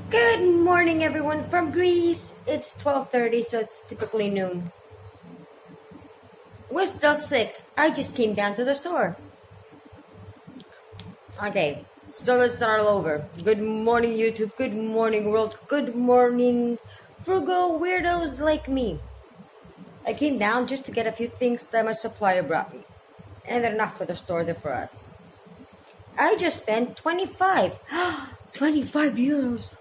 Good morning, everyone from Greece. It's 12:30, so it's typically noon. We're still sick. I just came down to the store. Okay, so let's start all over. Good morning, YouTube. Good morning, world. Good morning, frugal weirdos like me. I came down just to get a few things that my supplier brought me. And they're not for the store, they're for us. I just spent 25 euros.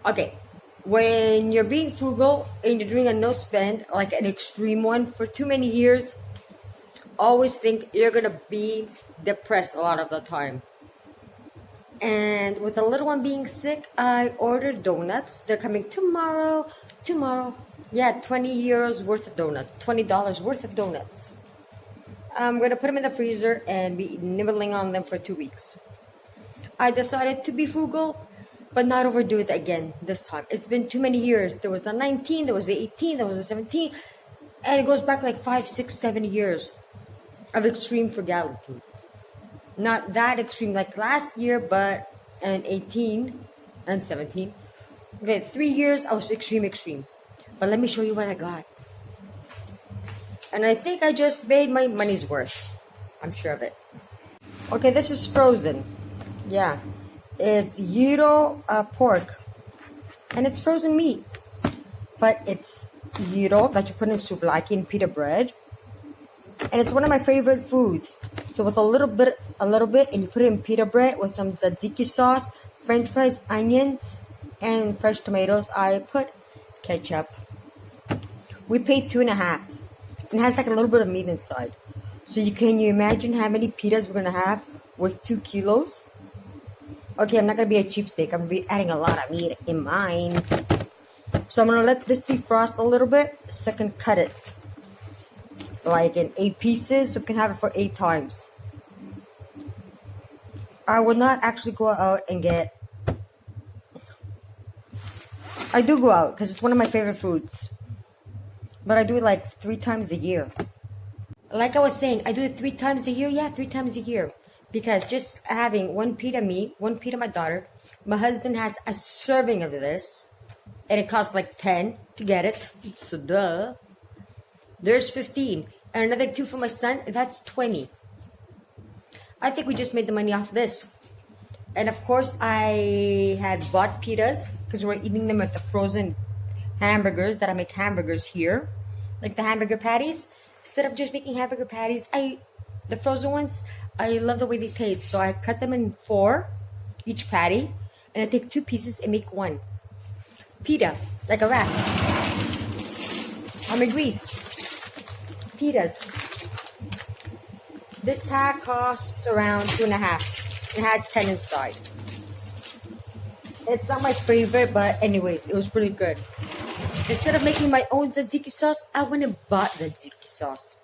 Okay, when you're being frugal and you're doing a no spend, like an extreme one for too many years, always think you're gonna be depressed a lot of the time. And with the little one being sick, I ordered donuts. They're coming tomorrow. Yeah, 20 euros worth of donuts, $20 worth of donuts. I'm gonna put them in the freezer and be nibbling on them for 2 weeks. I decided to be frugal, but not overdo it again this time. It's been too many years. There was the 19, there was the 18, there was the 17, and it goes back like 5, 6, 7 years of extreme frugality. Not that extreme like last year, but and 18 and 17. Okay, 3 years I was extreme. But let me show you what I got. And I think I just made my money's worth. I'm sure of it. Okay, this is frozen. Yeah. It's gyro pork. And it's frozen meat. But it's gyro that you put in souvlaki and pita bread. And it's one of my favorite foods. So with a little bit, and you put it in pita bread with some tzatziki sauce, french fries, onions, and fresh tomatoes. I put ketchup. We paid 2.5. It has like a little bit of meat inside. So can you imagine how many pitas we're going to have with 2 kilos? Okay, I'm not going to be a cheapskate. I'm going to be adding a lot of meat in mine. So I'm going to let this defrost a little bit so I can cut it. Like in 8 pieces, so we can have it for 8 times. I will not actually go out and get... I do go out because it's one of my favorite foods. But I do it like 3 times a year. Like I was saying, I do it 3 times a year. Yeah, 3 times a year. Because just having 1 pita me, 1 pita my daughter, my husband has a serving of this. And it costs like 10 to get it. So duh. There's 15. And another 2 for my son, that's 20. I think we just made the money off this. And of course, I had bought pitas because we're eating them with the frozen hamburgers that I make hamburgers here. Like the hamburger patties. Instead of just making hamburger patties, the frozen ones, I love the way they taste. So I cut them in 4, each patty. And I take 2 pieces and make 1. Pita, like a wrap. I'm in Greece. Pitas. This pack costs around 2.5. It has 10 inside. It's not my favorite, but anyways, it was really good. Instead of making my own tzatziki sauce, I went and bought tzatziki sauce.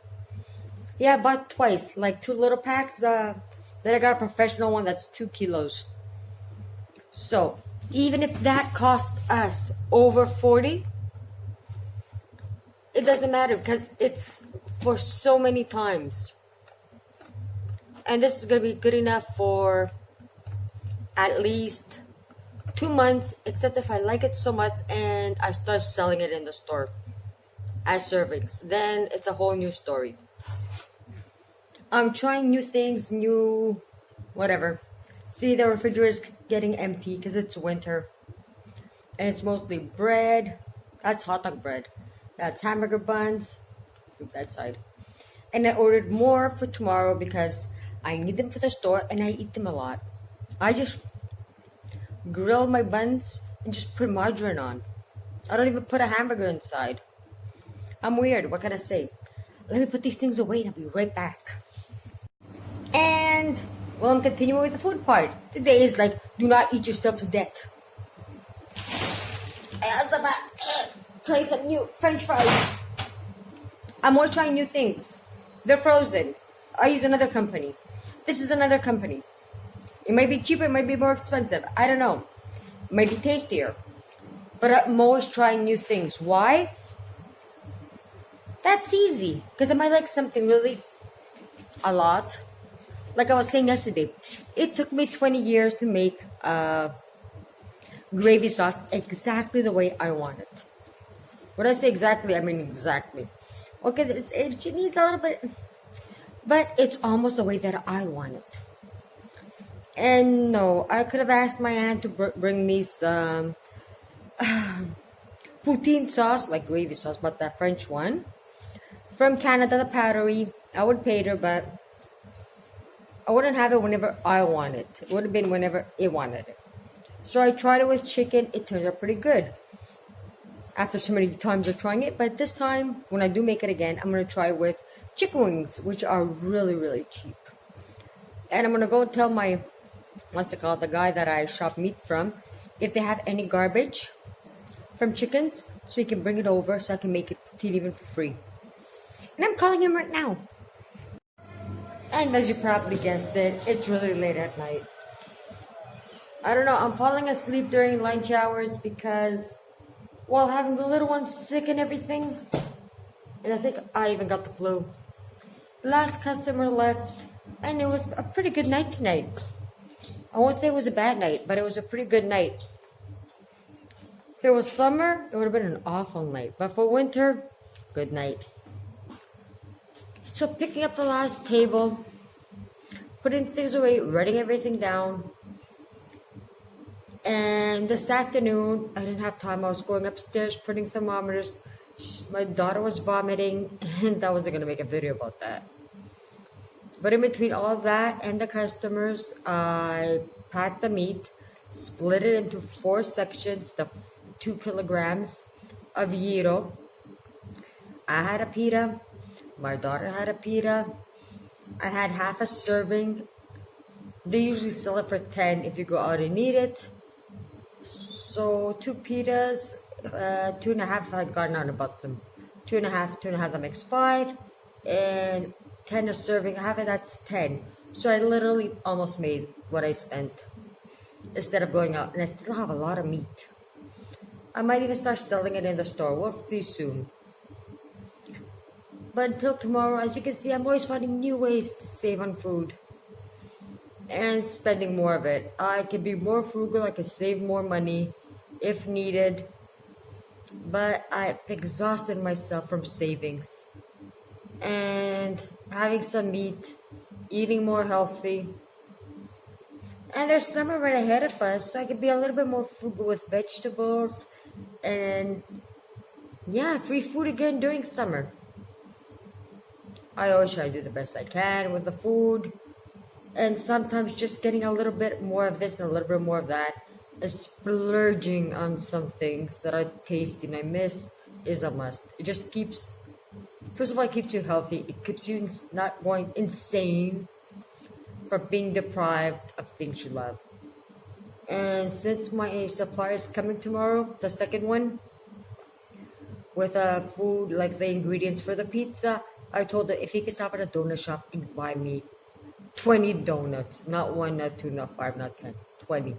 Yeah, I bought twice, like 2 little packs. Then I got a professional one that's 2 kilos. So, even if that cost us over 40, it doesn't matter because it's for so many times. And this is going to be good enough for at least 2 months, except if I like it so much and I start selling it in the store as servings. Then it's a whole new story. I'm trying new things, whatever. See, the refrigerator is getting empty because it's winter. And it's mostly bread. That's hot dog bread. That's hamburger buns. That side. And I ordered more for tomorrow because I need them for the store and I eat them a lot. I just grill my buns and just put margarine on. I don't even put a hamburger inside. I'm weird. What can I say? Let me put these things away and I'll be right back. And, well, I'm continuing with the food part. Today is like, do not eat yourself to death. I also try some new french fries. I'm always trying new things. They're frozen. I use another company. This is another company. It might be cheaper, it might be more expensive. I don't know. It might be tastier. But I'm always trying new things. Why? That's easy. Because I might like something really a lot. Like I was saying yesterday, it took me 20 years to make gravy sauce exactly the way I want it. When I say exactly, I mean exactly. Okay, it needs a little bit, but it's almost the way that I want it. And no, I could have asked my aunt to bring me some poutine sauce, like gravy sauce, but that French one from Canada, the powdery. I would pay her, but I wouldn't have it whenever I want it. It would have been whenever it wanted it. So I tried it with chicken. It turned out pretty good after so many times of trying it. But this time, when I do make it again, I'm going to try with chicken wings, which are really, really cheap. And I'm going to go tell my, what's it called, the guy that I shop meat from, if they have any garbage from chickens, so he can bring it over so I can make it even for free. And I'm calling him right now. And as you probably guessed it, it's really late at night. I don't know, I'm falling asleep during lunch hours because, while having the little one sick and everything, and I think I even got the flu. Last customer left, and it was a pretty good night tonight. I won't say it was a bad night, but it was a pretty good night. If it was summer, it would have been an awful night. But for winter, good night. So picking up the last table, putting things away, writing everything down. And this afternoon, I didn't have time. I was going upstairs, putting thermometers. My daughter was vomiting, and I wasn't going to make a video about that. But in between all of that and the customers, I packed the meat, split it into 4 sections, the 2 kilograms of gyro. I had a pita. My daughter had a pita. I had half a serving. They usually sell it for 10 if you go out and eat it. So 2 pitas, 2.5 I've gotten out about them. 2.5, that makes 5. And 10 a serving, half of that's 10. So I literally almost made what I spent instead of going out. And I still have a lot of meat. I might even start selling it in the store. We'll see soon. But until tomorrow, as you can see, I'm always finding new ways to save on food and spending more of it. I can be more frugal, I can save more money if needed, but I've exhausted myself from savings and having some meat, eating more healthy. And there's summer right ahead of us, so I can be a little bit more frugal with vegetables and yeah, free food again during summer. I always try to do the best I can with the food, and sometimes just getting a little bit more of this and a little bit more of that, and splurging on some things that are tasty and I miss is a must. It just keeps, first of all, it keeps you healthy. It keeps you not going insane from being deprived of things you love. And since my supplier is coming tomorrow, the second one, with food, like the ingredients for the pizza, I told her if he could stop at a donut shop and buy me 20 donuts. Not 1, not 2, not 5, not 10. 20.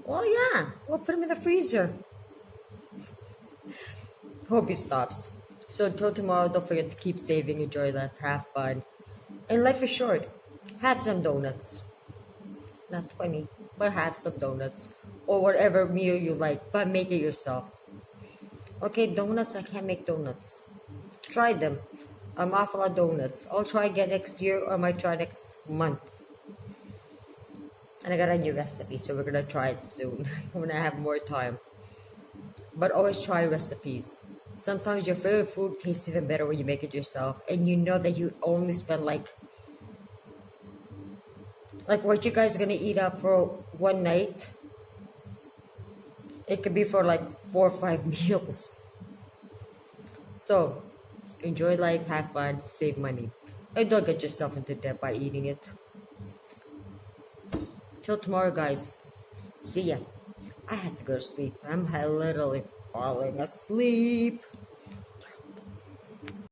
Well, yeah. We'll put them in the freezer. Hope he stops. So until tomorrow, don't forget to keep saving, enjoy life, have fun. And life is short. Have some donuts. Not 20, but have some donuts. Or whatever meal you like, but make it yourself. Okay, donuts, I can't make donuts. Try them. I'm awful at donuts. I'll try again next year or I might try next month. And I got a new recipe, so we're gonna try it soon when I have more time. But always try recipes. Sometimes your favorite food tastes even better when you make it yourself, and you know that you only spend like what you guys are gonna eat up for one night. It could be for like 4 or 5 meals. So enjoy life, have fun, save money, and don't get yourself into debt by eating it. Till tomorrow, guys. See ya. I had to go to sleep. I'm literally falling asleep.